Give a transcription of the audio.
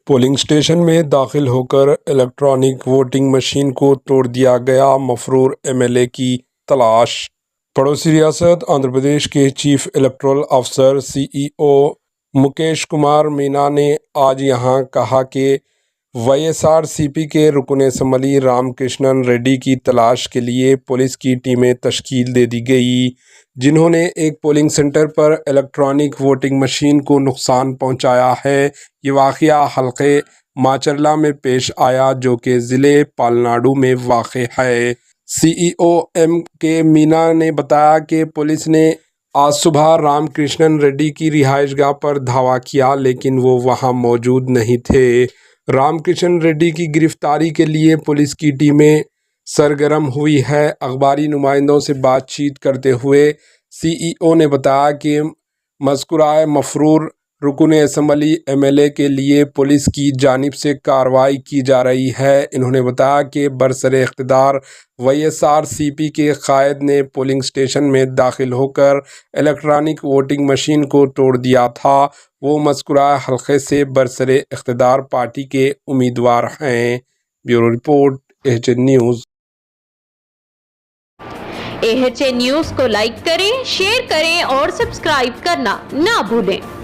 Polling station میں داخل ہو کر الیکٹرانک ووٹنگ مشین کو توڑ دیا گیا، مفرور ایم ایل اے کی تلاش۔ پڑوسی ریاست آندھرا پردیش کے چیف الیکٹورل آفیسر سی ای او مکیش کمار مینا نے آج یہاں کہا کہ وائی ایس آر سی پی کے رکن اسمبلی رام کرشنن ریڈی کی تلاش کے لیے پولیس کی ٹیمیں تشکیل دے دی گئی، جنہوں نے ایک پولنگ سینٹر پر الیکٹرانک ووٹنگ مشین کو نقصان پہنچایا ہے۔ یہ واقعہ حلقے ماچرلا میں پیش آیا، جو کہ ضلع پالناڈو میں واقع ہے۔ سی ای او ایم کے مینا نے بتایا کہ پولیس نے آج صبح رام کرشنن ریڈی کی رہائش گاہ پر دھاوا کیا، لیکن وہ وہاں موجود نہیں تھے۔ رام کرشنن ریڈی کی گرفتاری کے لیے پولیس کی ٹیمیں سرگرم ہوئی ہیں۔ اخباری نمائندوں سے بات چیت کرتے ہوئے سی ای او نے بتایا کہ مذکورہ مفرور رکن اسمبلی ایم ایل اے کے لیے پولیس کی جانب سے کارروائی کی جا رہی ہے۔ انہوں نے بتایا کہ برسر اقتدار وائی ایس آر سی پی کے قائد نے پولنگ اسٹیشن میں داخل ہو کر الیکٹرانک ووٹنگ مشین کو توڑ دیا تھا۔ وہ مذکورہ حلقے سے برسر اقتدار پارٹی کے امیدوار ہیں۔ Bureau report H N news. AHN news کو لائک کریں، شیئر کریں اور سبسکرائب کرنا نہ بھولیں۔